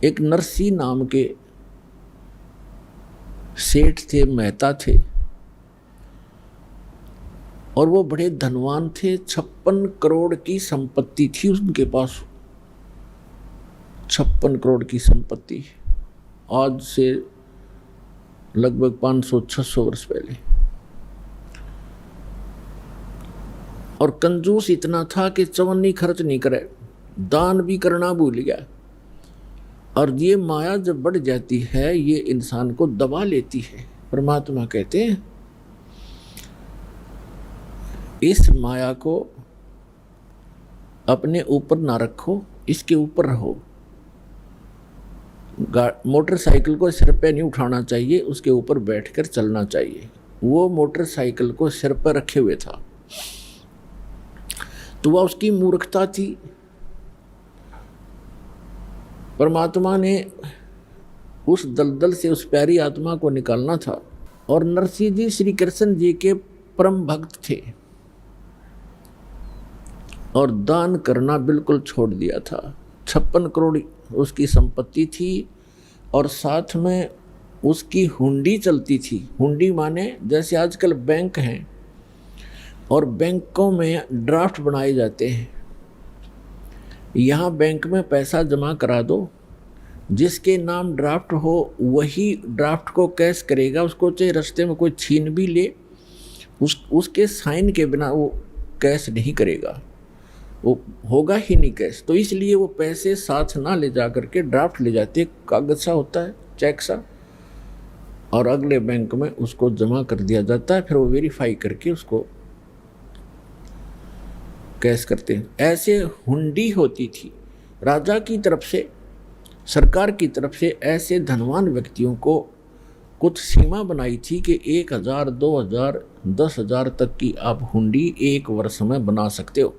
एक नरसी नाम के सेठ थे, मेहता थे, और वो बड़े धनवान थे। 56 करोड़ की संपत्ति थी उनके पास। 56 करोड़ की संपत्ति, आज से लगभग 500-600 वर्ष पहले। और कंजूस इतना था कि चवन्नी खर्च नहीं करे, दान भी करना भूल गया। और ये माया जब बढ़ जाती है, ये इंसान को दबा लेती है। परमात्मा कहते हैं इस माया को अपने ऊपर ना रखो, इसके ऊपर रहो। मोटरसाइकिल को सिर पे नहीं उठाना चाहिए, उसके ऊपर बैठकर चलना चाहिए। वो मोटरसाइकिल को सिर पर रखे हुए था, तो वह उसकी मूर्खता थी। परमात्मा ने उस दलदल से उस प्यारी आत्मा को निकालना था। और नरसिंह जी श्री कृष्ण जी के परम भक्त थे और दान करना बिल्कुल छोड़ दिया था। 56 करोड़ उसकी संपत्ति थी और साथ में उसकी हुंडी चलती थी। हुंडी माने जैसे आजकल बैंक हैं और बैंकों में ड्राफ्ट बनाए जाते हैं। यहाँ बैंक में पैसा जमा करा दो, जिसके नाम ड्राफ्ट हो वही ड्राफ्ट को कैश करेगा। उसको चाहे रास्ते में कोई छीन भी ले, उसके साइन के बिना वो कैश नहीं करेगा, वो होगा ही नहीं कैश। तो इसलिए वो पैसे साथ ना ले जा करके ड्राफ्ट ले जाते, कागज सा होता है, चेक सा, और अगले बैंक में उसको जमा कर दिया जाता है। फिर वो वेरीफाई करके उसको कैश करते हैं। ऐसे हुंडी होती थी राजा की तरफ से, सरकार की तरफ से। ऐसे धनवान व्यक्तियों को कुछ सीमा बनाई थी कि 1000, 2000, 10,000 तक की आप हुंडी एक वर्ष में बना सकते हो,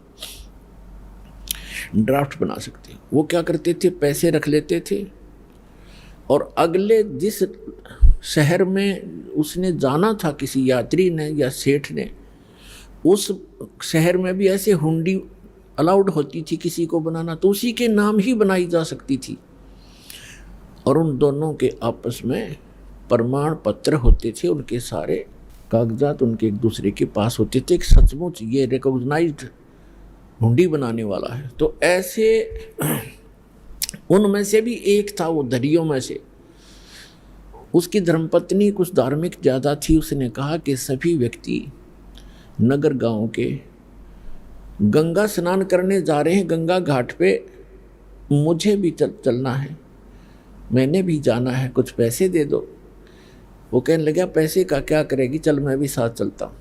ड्राफ्ट बना सकते हो। वो क्या करते थे, पैसे रख लेते थे और अगले जिस शहर में उसने जाना था, किसी यात्री ने या सेठ ने, उस शहर में भी ऐसे हुंडी अलाउड होती थी किसी को बनाना, तो उसी के नाम ही बनाई जा सकती थी। और उन दोनों के आपस में प्रमाण पत्र होते थे, उनके सारे कागजात उनके एक दूसरे के पास होते थे। सचमुच ये रिकॉग्नाइज्ड हुंडी बनाने वाला है। तो ऐसे उनमें से भी एक था, वो दरियों में से। उसकी धर्मपत्नी कुछ धार्मिक ज़्यादा थी। उसने कहा कि सभी व्यक्ति नगर गांव के गंगा स्नान करने जा रहे हैं, गंगा घाट पे, मुझे भी चलना है, मैंने भी जाना है, कुछ पैसे दे दो। वो कहने लगा पैसे का क्या करेगी, चल मैं भी साथ चलता हूँ।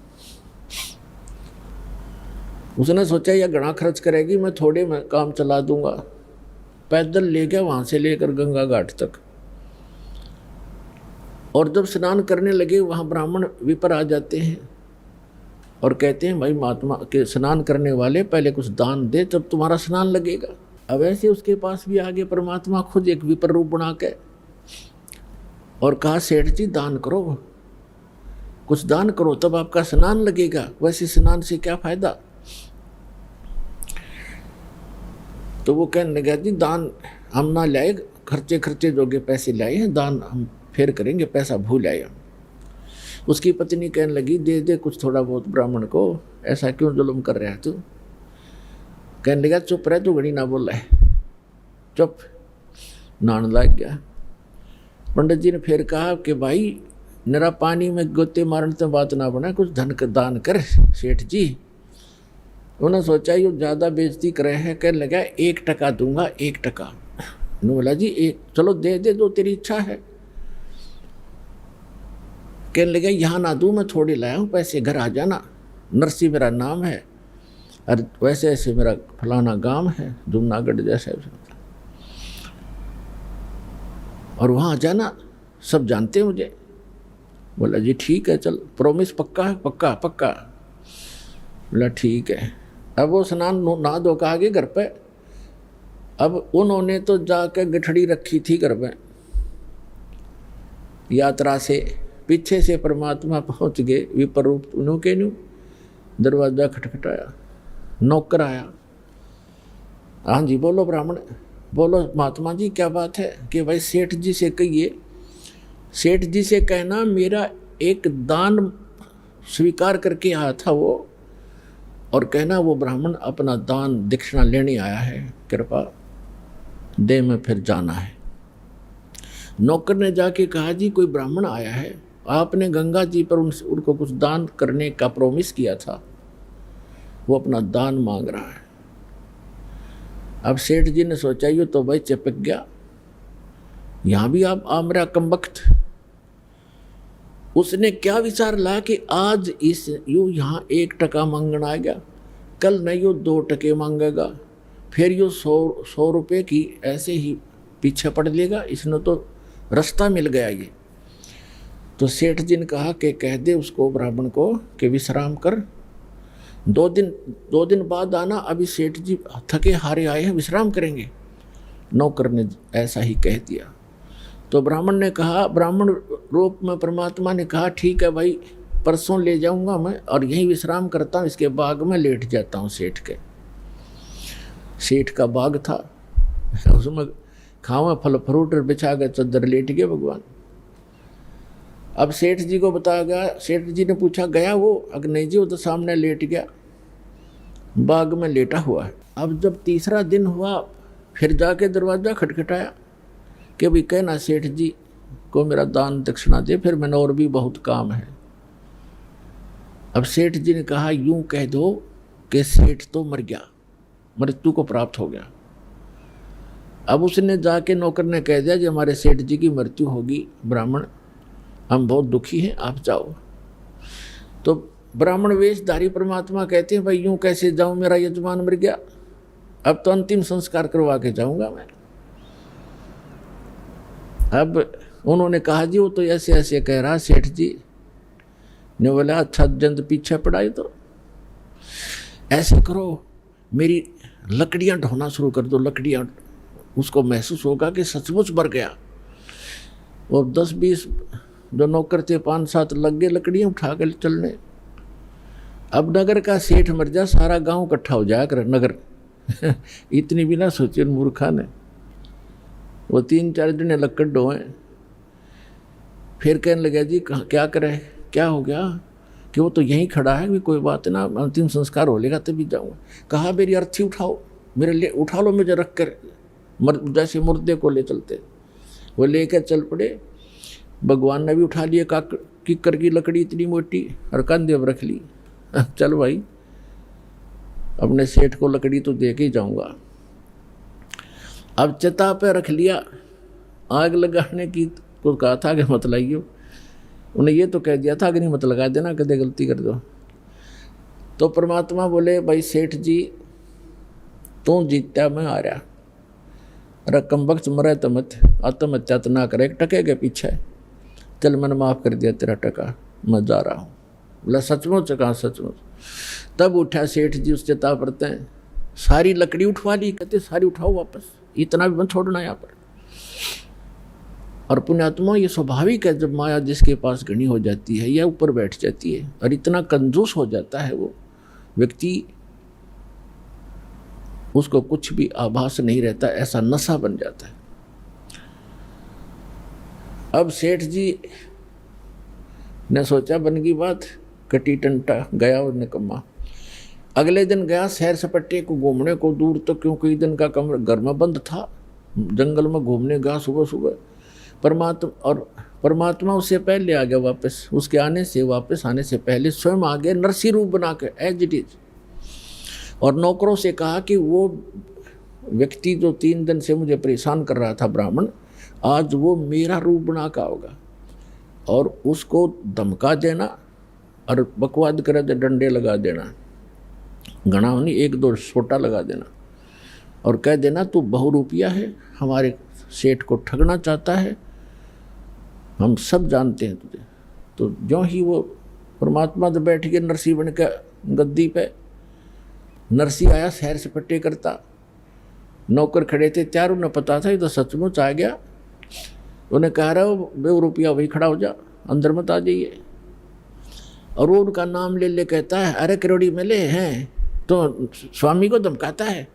उसने सोचा यह घना खर्च करेगी, मैं थोड़े में काम चला दूंगा। पैदल ले गया वहाँ से लेकर गंगा घाट तक। और जब स्नान करने लगे, वहाँ ब्राह्मण विपर आ जाते हैं और कहते हैं भाई महात्मा के स्नान करने वाले, पहले कुछ दान दे तब तुम्हारा स्नान लगेगा। अब ऐसे उसके पास भी आगे परमात्मा खुद एक विपर रूप बना के और कहा सेठ जी दान करो, कुछ दान करो तब आपका स्नान लगेगा, वैसे स्नान से क्या फायदा। तो वो कहने लगा जी दान हम ना लाए, खर्चे जोगे पैसे लाए हैं, दान हम फिर करेंगे, पैसा भूल आए हम। उसकी पत्नी कहने लगी दे दे कुछ थोड़ा बहुत ब्राह्मण को, ऐसा क्यों जुल्म कर रहा है तू। कहने लगा चुप रह, तू घड़ी ना बोल रहा है, चुप। नान लग गया। पंडित जी ने फिर कहा कि भाई निरा पानी में गोते मारने तो बात ना बना, कुछ धन का दान कर सेठ जी। उन्होंने सोचा ये ज़्यादा बेइज्जती करे है। कहने लगा 1% दूंगा, 1%। उन्होंने बोला जी एक, चलो दे दे, जो तेरी इच्छा है। कहने लगा यहाँ ना दूँ, मैं थोड़े लाया हूँ पैसे, घर आ जाना, नरसी मेरा नाम है, और वैसे ऐसे मेरा फलाना गांव है जमुनागढ़ जैसे, और वहाँ आ जाना, सब जानते हैं मुझे। बोला जी ठीक है, चल प्रॉमिस पक्का है, पक्का पक्का। बोला ठीक है। अब वो स्नान नहा धो के आ गए घर पे। अब उन्होंने तो जाकर गठड़ी रखी थी घर में यात्रा से, पीछे से परमात्मा पहुंच गए विपर रूप उन्होंने न्यू। दरवाजा खटखटाया, नौकर आया। हाँ जी बोलो ब्राह्मण। बोलो महात्मा जी क्या बात है? कि भाई सेठ जी से कहिए, सेठ जी से कहना मेरा एक दान स्वीकार करके आया था वो, और कहना वो ब्राह्मण अपना दान दक्षिणा लेने आया है, कृपा दे में फिर जाना है। नौकर ने जाके कहा जी कोई ब्राह्मण आया है, आपने गंगा जी पर उनको कुछ दान करने का प्रॉमिस किया था, वो अपना दान मांग रहा है। अब सेठ जी ने सोचा ये तो भाई चिपक गया, यहाँ भी आप मेरा कमबख्त। उसने क्या विचार ला कि आज इस यू यहाँ 1 टका मांगना आ गया, कल नहीं यो 2 टके मांगेगा, फिर यो 100 रुपये की ऐसे ही पीछे पड़ लेगा, इसने तो रास्ता मिल गया ये। तो सेठ जी ने कहा कि कह दे उसको ब्राह्मण को कि विश्राम कर, 2 दिन बाद आना, अभी सेठ जी थके हारे आए हैं, विश्राम करेंगे। नौकर ने ऐसा ही कह दिया। तो ब्राह्मण ने कहा, ब्राह्मण रूप में परमात्मा ने कहा ठीक है भाई, परसों ले जाऊंगा मैं और यहीं विश्राम करता हूँ, इसके बाग में लेट जाता हूँ। सेठ का बाग था, उसमें खावा फल फ्रूट बिछा गए, चद्दर लेट गए भगवान। अब सेठ जी को बताया गया, सेठ जी ने पूछा गया वो? अगर नहीं जी वो तो सामने लेट गया, बाग में लेटा हुआ है। अब जब तीसरा दिन हुआ फिर जाके दरवाज़ा खटखटाया कि भाई कहना सेठ जी को मेरा दान दक्षिणा दे, फिर मैंने और भी बहुत काम है। अब सेठ जी ने कहा यूं कह दो कि सेठ तो मर गया, मृत्यु को प्राप्त हो गया। अब उसने जाके नौकर ने कह दिया कि हमारे सेठ जी की मृत्यु होगी ब्राह्मण, हम बहुत दुखी हैं, आप जाओ। तो ब्राह्मण वेशधारी परमात्मा कहते हैं भाई यूं कैसे जाऊं, मेरा यजमान मर गया, अब तो अंतिम संस्कार करवा के जाऊंगा मैं। अब उन्होंने कहा जी वो तो ऐसे ऐसे कह रहा। सेठ जी ने बोला अच्छा जंद पीछे पड़ाई, तो ऐसे करो मेरी लकड़ियां ढोना शुरू कर दो, लकड़ियां, उसको महसूस होगा कि सचमुच मर गया। और 10-20 जो नौकर थे 5-7 लग गए लकड़ियां उठा कर चलने। अब नगर का सेठ मर जा, सारा गांव इकट्ठा हो जाया कर नगर इतनी भी ना सोचे मूर्खा ने। वो 3-4 जने लकड़ ढोए, फिर कहने लगा जी क्या करे, क्या हो गया? कि वो तो यहीं खड़ा है, भी कोई बात ना, अंतिम संस्कार हो लेगा तभी जाऊँगा। कहा मेरी अर्थी उठाओ, मेरे लिए उठा लो, मुझे रख कर जैसे मुर्दे को ले चलते। वो लेकर चल पड़े। भगवान ने भी उठा लिया किक्कर की लकड़ी इतनी मोटी और कंधे पर रख ली। चल भाई अपने सेठ को लकड़ी तो दे के ही जाऊँगा। अब चिता पे रख लिया, आग लगाने की को कहा था कि मत लाइयो, उन्हें ये तो कह दिया था कि नहीं मत लगा देना, कदे गलती कर दो। तो परमात्मा बोले भाई सेठ जी तू जीता मैं आ रहा, रकम बख्श मरे तो मत, आत्महत्या तो ना करे, 1 टके के पीछे, चल मैंने माफ़ कर दिया तेरा टका, मैं जा रहा हूँ। बोला सचमुच? कहा सचमुच। तब उठा सेठ जी, उस चिता पड़ते हैं, सारी लकड़ी उठवा ली, कहते सारी उठाओ वापस, इतना भी मत छोड़ना यहाँ पर। और पुण्यात्मा ये स्वाभाविक है, जब माया जिसके पास घनी हो जाती है या ऊपर बैठ जाती है और इतना कंजूस हो जाता है वो व्यक्ति, उसको कुछ भी आभास नहीं रहता, ऐसा नशा बन जाता है। अब सेठ जी ने सोचा बन गई बात, कटी टंटा गया और निकम्मा। अगले दिन गया सैर सपट्टे को घूमने को दूर, तो क्योंकि दिन का कमरा घर में बंद था, जंगल में घूमने गया सुबह सुबह। परमात्मा उससे पहले आ गया वापस, उसके वापस आने से पहले स्वयं आ गए नरसी रूप बना के एज इट इज। और नौकरों से कहा कि वो व्यक्ति जो 3 दिन से मुझे परेशान कर रहा था ब्राह्मण, आज वो मेरा रूप बना का होगा, और उसको धमका देना और बकवाद करे तो डंडे लगा देना, घना नहीं 1-2 छोटा लगा देना, और कह देना तू बहुरूपिया है, हमारे सेठ को ठगना चाहता है, हम सब जानते हैं तुझे। तो जो ही वो परमात्मा तो बैठ गए नरसी बन के गद्दी पे, नरसी आया सैर सपट्टे करता, नौकर खड़े थे, चारों ने पता था ये तो सचमुच आ गया। उन्हें कह रहा हो ₹2 वही खड़ा हो जा, अंदर मत आ जाइए। और वो उनका नाम ले ले कहता है अरे करोड़ी मिले हैं, तो स्वामी को धमकाता है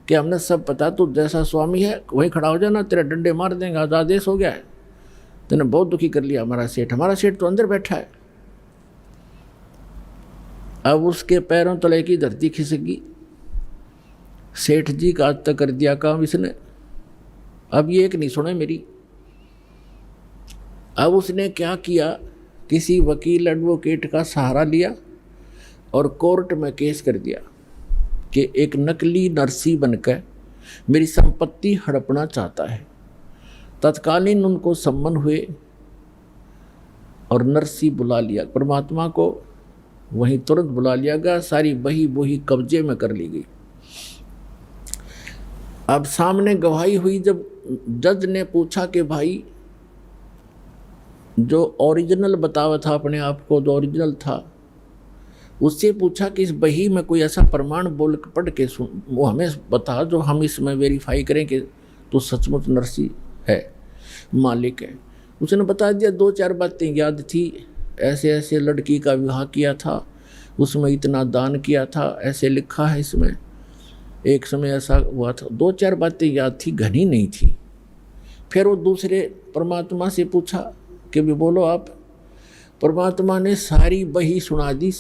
कि हमने सब पता, तू जैसा स्वामी है वहीं खड़ा हो जाना, तेरे डंडे मार देंगे, आदेश हो गया है, तूने बहुत दुखी कर लिया हमारा सेठ तो अंदर बैठा है। अब उसके पैरों तले की धरती खिसक गई। सेठ जी का आज तक कर दिया काम इसने, अब ये एक नहीं सुने मेरी। अब उसने क्या किया, किसी वकील एडवोकेट का सहारा लिया और कोर्ट में केस कर दिया कि एक नकली नरसी बनकर मेरी संपत्ति हड़पना चाहता है। तत्कालीन उनको सम्मन हुए और नरसी बुला लिया, परमात्मा को वहीं तुरंत बुला लिया गया, सारी बही बोही कब्जे में कर ली गई। अब सामने गवाही हुई, जब जज ने पूछा कि भाई जो ओरिजिनल बतावा था अपने आप को, जो ओरिजिनल था, उससे पूछा कि इस बही में कोई ऐसा प्रमाण बोल पढ़ के सुन, वो हमें बता जो हम इसमें वेरीफाई करें कि तो सचमुच नरसी है, मालिक है। उसने बता दिया, 2-4 बातें याद थी, ऐसे ऐसे लड़की का विवाह किया था, उसमें इतना दान किया था, ऐसे लिखा है इसमें, एक समय ऐसा हुआ था। 2-4 बातें याद थी, घनी नहीं थी। फिर वो दूसरे परमात्मा से पूछा कि भी बोलो आप। परमात्मा ने सारी बही सुना दी,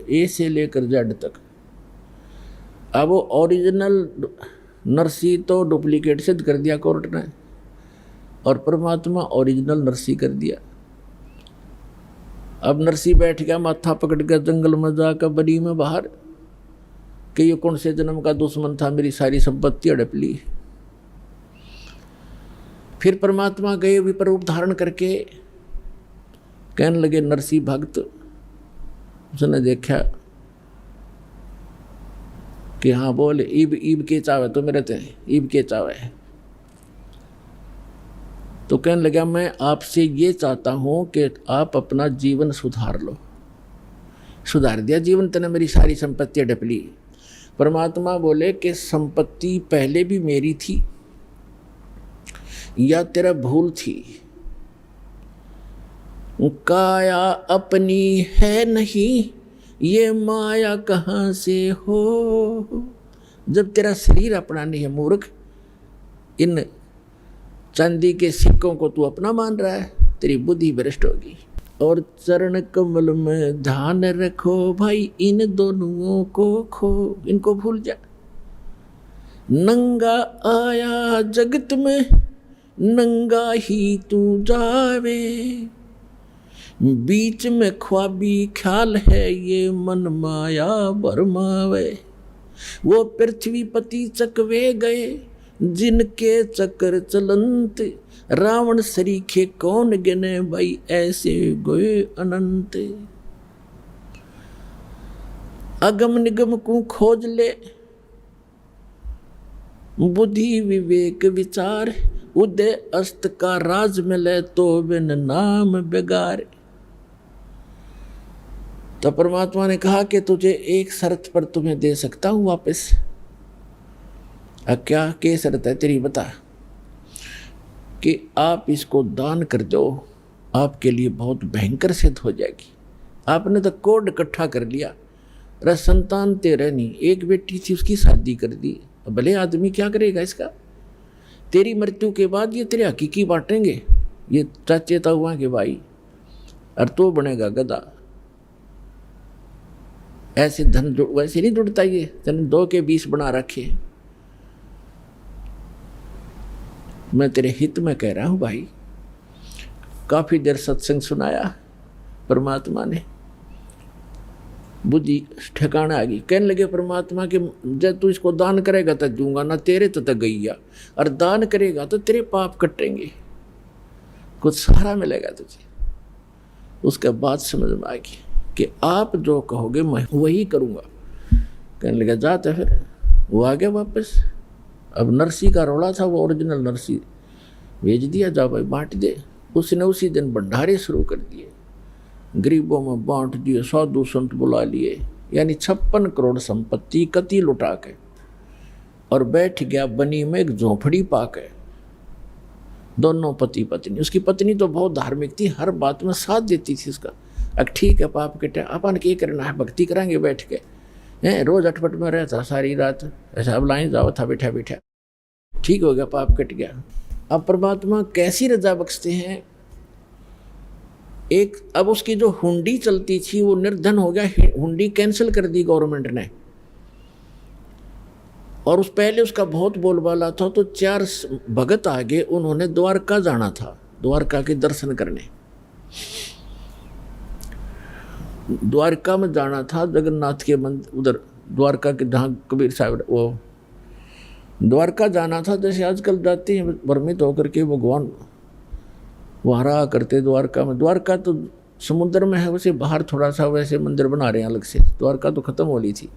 ए से लेकर जेड तक। अब वो ओरिजिनल नरसी तो डुप्लीकेट सिद्ध कर दिया कोर्ट ने, और परमात्मा ओरिजिनल नरसी कर दिया। अब नरसी बैठ गया माथा पकड़ कर जंगल में जाकर बरी में बाहर कि ये कौन से जन्म का दुश्मन था, मेरी सारी संपत्ति हड़प ली। फिर परमात्मा गए विपर रूप धारण करके, कहने लगे नरसी भक्त। उसने देखा कि हाँ बोल, ईब के चावे तो मेरे थे, ईब के चावे। तो कहने लगा मैं आपसे ये चाहता हूं कि आप अपना जीवन सुधार लो। सुधार दिया जीवन, तने मेरी सारी संपत्ति हड़प ली। परमात्मा बोले कि संपत्ति पहले भी मेरी थी या तेरा भूल थी, काया अपनी है नहीं, ये माया कहाँ से हो। जब तेरा शरीर अपना नहीं है मूर्ख, इन चांदी के सिक्कों को तू अपना मान रहा है, तेरी बुद्धि भ्रष्ट होगी। और चरण कमल में ध्यान रखो भाई, इन दोनों को खो, इनको भूल जा। नंगा आया जगत में, नंगा ही तू जावे, बीच में ख्वाबी ख्याल है, ये मन माया भरमावे। वो पृथ्वी पति चकवे गए, जिनके चक्कर चलंत, रावण सरीखे कौन गिने भाई, ऐसे गए अनंत। अगम निगम को खोज ले, बुद्धि विवेक विचार, उदय अस्त का राज मिले तो बिन नाम बेगार। तो परमात्मा ने कहा कि तुझे एक शर्त पर तुम्हें दे सकता हूं वापस। क्या के शर्त है तेरी, बता। कि आप इसको दान कर दो, आपके लिए बहुत भयंकर सिद्ध हो जाएगी। आपने तो कोड इकट्ठा कर लिया, अरे संतान तेरे नहीं, एक बेटी थी उसकी शादी कर दी, भले आदमी क्या करेगा इसका। तेरी मृत्यु के बाद ये तेरे हकीकी बांटेंगे, ये चाचे ताऊआ के भाई, और तो बनेगा गधा। ऐसे धन वैसे नहीं जुड़ता, ये तेने 2 के 20 बना रखे। मैं तेरे हित में कह रहा हूं भाई। काफी देर सत्संग सुनाया, परमात्मा ने बुद्धि ठिकाना आ गई। कहने लगे परमात्मा के, जब तू इसको दान करेगा तो दूंगा, ना तेरे तो गैया, और दान करेगा तो तेरे पाप कटेंगे, कुछ सहारा मिलेगा तुझे। उसके बाद समझ में आएगी कि आप जो कहोगे मैं वही करूँगा। कहने लगा जाते, फिर वो आ गया वापस। अब नरसी का रोड़ा था, वो ओरिजिनल नरसी भेज दिया, जा भाई बांट दे। उसने उसी दिन भंडारे शुरू कर दिए, गरीबों में बांट दिए, साधु संत बुला लिए, यानी 56 करोड़ संपत्ति कति लुटा के, और बैठ गया बनी में एक झोंपड़ी पाके। दोनों पति पत्नी, उसकी पत्नी तो बहुत धार्मिक थी, हर बात में साथ देती थी उसका। अब ठीक है पाप कटे, अपन क्या करना है, भक्ति कराएंगे बैठ के, है, रोज अटपट में रहता सारी रात, ऐसा अब लाइन जाओ था बैठा बैठा, ठीक हो गया, पाप कट गया। अब परमात्मा कैसी रजा बख्शते हैं। एक अब उसकी जो हुंडी चलती थी वो निर्धन हो गया, हुंडी कैंसिल कर दी गवर्नमेंट ने, और उस पहले उसका बहुत बोलबाला था। तो 4 भगत आगे, उन्होंने द्वारका जाना था, द्वारका के दर्शन करने, द्वारका में जाना था, जगन्नाथ के मंदिर उधर द्वारका के जहाँ कबीर साहब, वो द्वारका जाना था। जैसे आजकल जाते हैं भ्रमित होकर के भगवान वहाँ रहा करते द्वारका में। द्वारका तो समुद्र में है, वैसे बाहर थोड़ा सा वैसे मंदिर बना रहे हैं अलग से, द्वारका तो खत्म हो ली थी,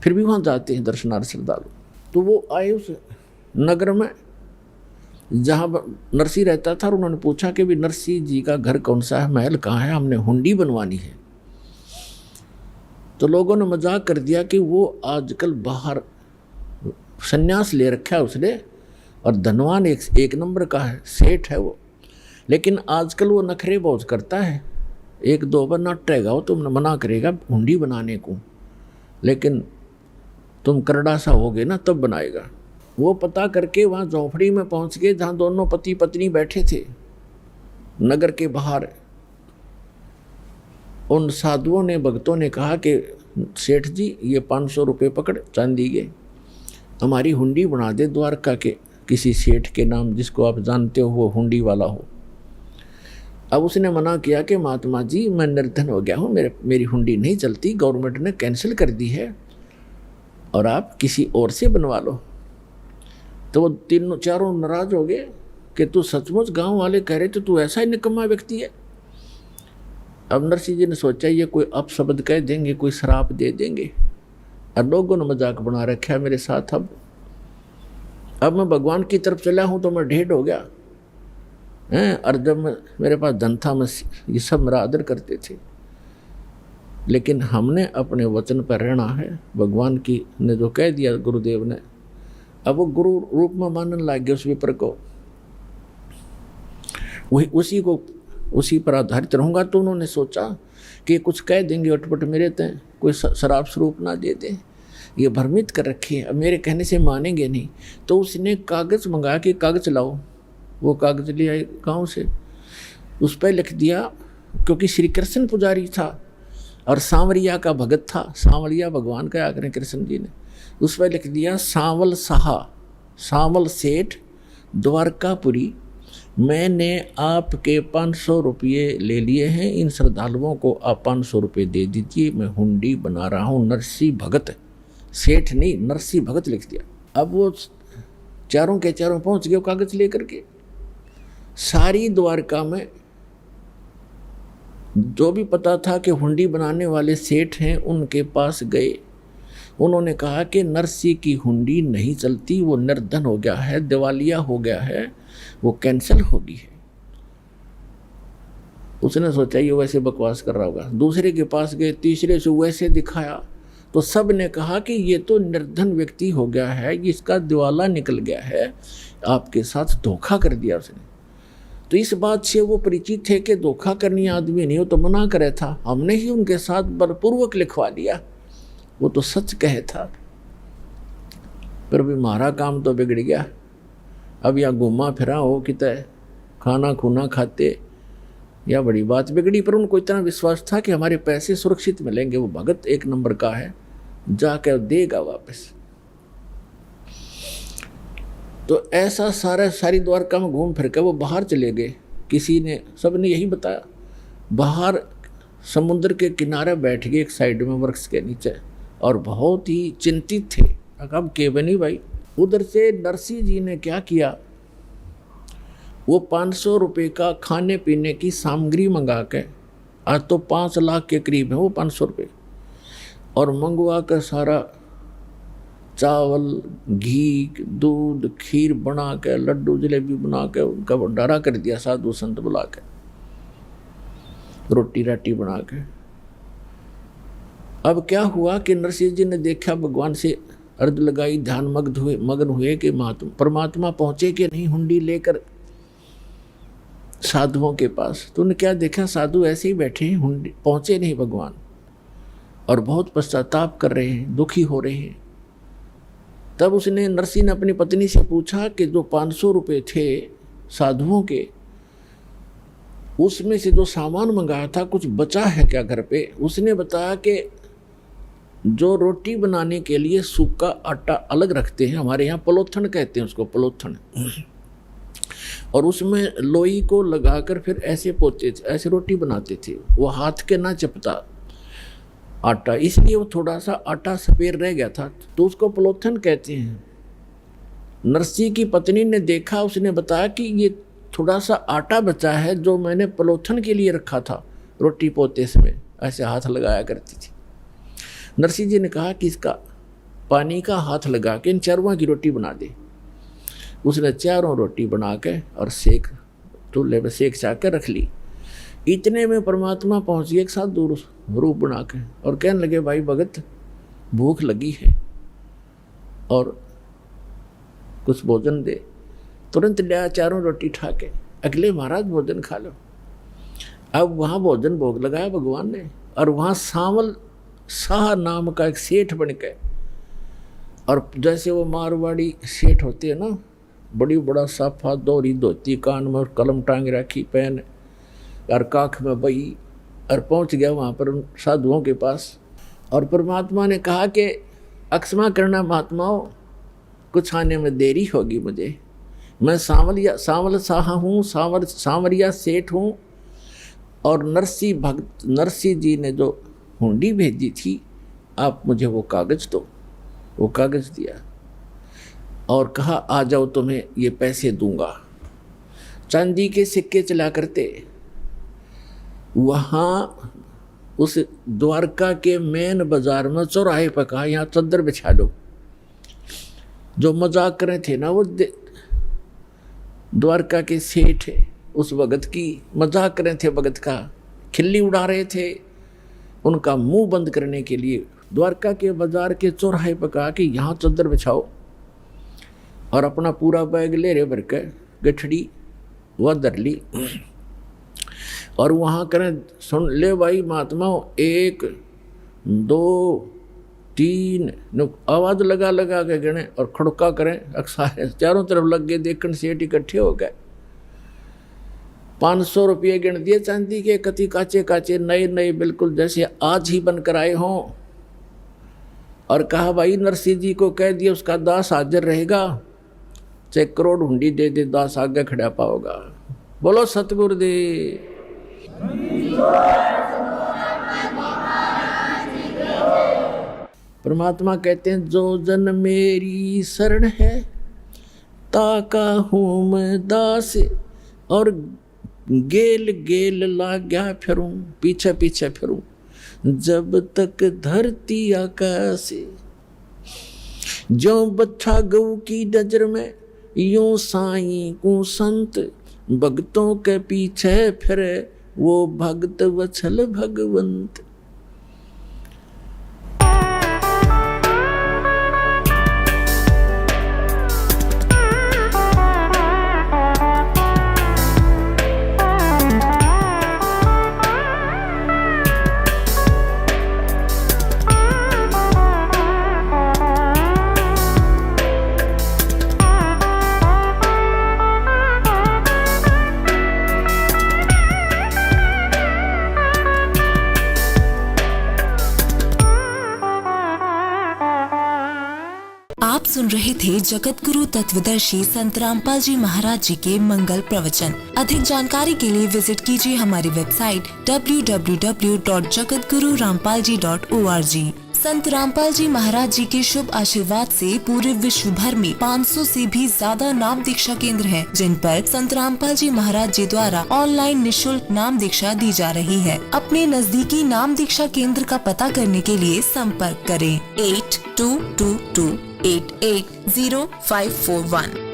फिर भी वहाँ जाते हैं दर्शनार्थ श्रद्धालु। तो वो आए उस नगर में जहाँ नरसिंह रहता था, और उन्होंने पूछा कि भी नरसिंह जी का घर कौन सा है, महल कहाँ है, हमने हुंडी बनवानी है। तो लोगों ने मजाक कर दिया कि वो आजकल बाहर संन्यास ले रखा है उसने, और धनवान एक नंबर का है, सेठ है वो, लेकिन आजकल वो नखरे बहुत करता है, 1-2 बार नटेगा वो, तुम मना करेगा हुंडी बनाने को, लेकिन तुम करड़ा सा होगे ना तब बनाएगा। वो पता करके वहाँ झोंपड़ी में पहुँच गए जहाँ दोनों पति पत्नी बैठे थे नगर के बाहर। उन साधुओं ने, भक्तों ने कहा कि सेठ जी ये 500 रुपये पकड़ चांदी के, हमारी हुंडी बना दे द्वारका के किसी सेठ के नाम, जिसको आप जानते हो वो हुंडी वाला हो। अब उसने मना किया कि महात्मा जी मैं निर्धन हो गया हूँ, मेरी हुंडी नहीं चलती, गवर्नमेंट ने कैंसिल कर दी है, और आप किसी और से बनवा लो। तो वो 3-4 नाराज हो गए कि तू सचमुच, गांव वाले कह रहे थे तू ऐसा ही निकम्मा व्यक्ति है। अब नरसिंह जी ने सोचा ये कोई अपशब्द कह देंगे, कोई श्राप दे देंगे, और लोगों ने मजाक बना रखा है मेरे साथ। अब मैं भगवान की तरफ चला हूँ तो मैं ढेर हो गया हैं, और जब मेरे पास धन था मैं ये सब मेरा आदर करते थे, लेकिन हमने अपने वचन पर रहना है। भगवान की ने जो कह दिया गुरुदेव ने, अब वो गुरु रूप में मानने लग गए उस विप्र को, वही उसी पर आधारित रहूँगा। तो उन्होंने सोचा कि कुछ कह देंगे अटपट मेरे तय, कोई शराब स्वरूप ना दे दे, ये भ्रमित कर रखे, अब मेरे कहने से मानेंगे नहीं। तो उसने कागज़ मंगा के, कागज़ लाओ, वो कागज़ ले आए गाँव से, उस पर लिख दिया, क्योंकि श्री कृष्ण पुजारी था और सांवरिया का भगत था, सांवरिया भगवान का आकर कृष्ण जी ने, उस पर लिख दिया सांवल साहा, सांवल सेठ द्वारकापुरी, मैंने आपके 500 रुपये ले लिए हैं, इन श्रद्धालुओं को आप 500 रुपये दे दीजिए, मैं हुंडी बना रहा हूँ। नरसिंह भगत, सेठ नहीं नरसिंह भगत लिख दिया। अब वो चारों के चारों पहुँच गए कागज़ लेकर के, सारी द्वारका में जो भी पता था कि हुंडी बनाने वाले सेठ हैं उनके पास गए। उन्होंने कहा कि नरसिंह की हुंडी नहीं चलती, वो निर्धन हो गया है, दिवालिया हो गया है, वो कैंसिल होगी है। उसने सोचा ये वैसे बकवास कर रहा होगा। दूसरे के पास गए, तीसरे से वैसे दिखाया, तो सब ने कहा कि ये तो निर्धन व्यक्ति हो गया है, इसका दिवाला निकल गया है, आपके साथ धोखा कर दिया उसने। तो इस बात से वो परिचित थे कि धोखा करनी आदमी नहीं हो तो मना करे था, हमने ही उनके साथ बलपूर्वक लिखवा दिया, वो तो सच कहे था। पर भी हमारा काम तो बिगड़ गया। अब यहाँ घूमा फिरा हो कितने खाना खूना खाते, या बड़ी बात बिगड़ी। पर उनको इतना विश्वास था कि हमारे पैसे सुरक्षित मिलेंगे, वो भगत 1 नंबर का है, जाकर देगा वापस। तो ऐसा सारी द्वारका में घूम फिर कर वो बाहर चले गए। किसी ने, सबने यही बताया, बाहर समुद्र के किनारे बैठ गए एक साइड में वृक्ष के नीचे, और बहुत ही चिंतित थे। अब केवनी भाई, उधर से नरसिंह जी ने क्या किया, वो 500 रुपये का खाने पीने की सामग्री मंगा के, आज तो 5 लाख के करीब है वो 500 रुपये, और मंगवा कर सारा चावल, घी, दूध, खीर बना के, लड्डू जलेबी बना के उनका भंडारा कर दिया, साधु संत बुला के, रोटी राटी बना के। अब क्या हुआ कि नरसिंह जी ने देखा, भगवान से अर्ज लगाई, ध्यान मग्न हुए कि परमात्मा पहुंचे कि नहीं हुंडी लेकर साधुओं के पास। तो उन्हें क्या देखा, साधु ऐसे ही बैठे हैं, हुंडी पहुंचे नहीं भगवान। और बहुत पश्चाताप कर रहे हैं, दुखी हो रहे हैं। तब उसने नरसी ने अपनी पत्नी से पूछा कि जो 500 रुपये थे साधुओं के, उसमें से जो सामान मंगाया था कुछ बचा है क्या घर पे? उसने बताया कि जो रोटी बनाने के लिए सूखा आटा अलग रखते हैं, हमारे यहाँ पलोथन कहते हैं उसको, पलोथन, और उसमें लोई को लगाकर फिर ऐसे पोते थे, ऐसे रोटी बनाते थे। वो हाथ के ना चपता आटा, इसलिए वो थोड़ा सा आटा सफेद रह गया था, तो उसको पलोथन कहते हैं। नरसी की पत्नी ने देखा, उसने बताया कि ये थोड़ा सा आटा बचा है जो मैंने पलोथन के लिए रखा था, रोटी पोते समय ऐसे हाथ लगाया करती थी। नरसी जी ने कहा कि इसका पानी का हाथ लगा के इन चारों की रोटी बना दे। उसने चारों रोटी बना के और सेक चूल्हे पे सेक चा के रख ली। इतने में परमात्मा पहुंच गए एक साथ दूर रूप बना के, और कहने लगे भाई भगत भूख लगी है और कुछ भोजन दे। तुरंत लिया चारों रोटी ठा के, अगले महाराज भोजन खा लो। अब वहाँ भोजन भोग लगाया भगवान ने, और वहाँ सांवल शाह नाम का एक सेठ बन के, और जैसे वो मारवाड़ी सेठ होते हैं ना, बड़ी बड़ा साफा दोहरी धोती, कान में कलम टांग रखी पेन, और काख में बही, और पहुंच गया वहाँ पर उन साधुओं के पास। और परमात्मा ने कहा कि अक्षमा करना महात्माओं, कुछ आने में देरी होगी मुझे, मैं सांवल शाह हूँ, सांवरिया सेठ हूँ, और नरसी जी ने जो हुंडी भेजी थी, आप मुझे वो कागज़ दो। वो कागज़ दिया और कहा आ जाओ, तुम्हें ये पैसे दूंगा। चांदी के सिक्के चला करते। वहाँ उस द्वारका के मेन बाजार में चौराहे पर कहा यहाँ चद्दर बिछा लो। जो मजाक कर रहे थे ना वो द्वारका के सेठ उस भगत की मजाक कर रहे थे, भगत का खिल्ली उड़ा रहे थे, उनका मुंह बंद करने के लिए द्वारका के बाजार के चौराहे पर कहा कि यहाँ चद्दर बिछाओ, और अपना पूरा बैग ले रहे भर के गठड़ी वह धर ली, और वहाँ करें सुन ले भाई महात्माओं, 1 2 3 आवाज़ लगा लगा के गिने और खड़का करें, अक्सर चारों तरफ लग गए, देखने सेठ इकट्ठे हो गए। 500 रुपये गिन दिए चांदी के, कति काचे काचे नए नए बिल्कुल जैसे आज ही बनकर आए हों, और कहा भाई नरसी जी को कह दिया उसका दास हाजिर रहेगा, चाहे करोड़ हुंडी दे दे, दास आगे खड़ा पाओगा। बोलो सतगुरुदेव। परमात्मा कहते हैं जो जन मेरी शरण है ताका हूँ मैं दास, और गेल गेल लाग्या फिरूं, पीछे पीछे फिरूं जब तक धरती आकाश। जो बच्चा गऊ की नजर में यूं साईं को संत, भक्तों के पीछे फिरे वो भक्त वत्सल भगवंत। आप सुन रहे थे जगत गुरु तत्वदर्शी संत रामपाल जी महाराज जी के मंगल प्रवचन। अधिक जानकारी के लिए विजिट कीजिए हमारी वेबसाइट www.jagatgururampalji.org। संत रामपाल जी महाराज जी के शुभ आशीर्वाद से पूरे विश्व भर में 500 से भी ज्यादा नाम दीक्षा केंद्र हैं, जिन पर संत रामपाल जी महाराज जी द्वारा ऑनलाइन निशुल्क नाम दीक्षा दी जा रही है। अपने नजदीकी नाम दीक्षा केंद्र का पता करने के लिए संपर्क करें 8222880541।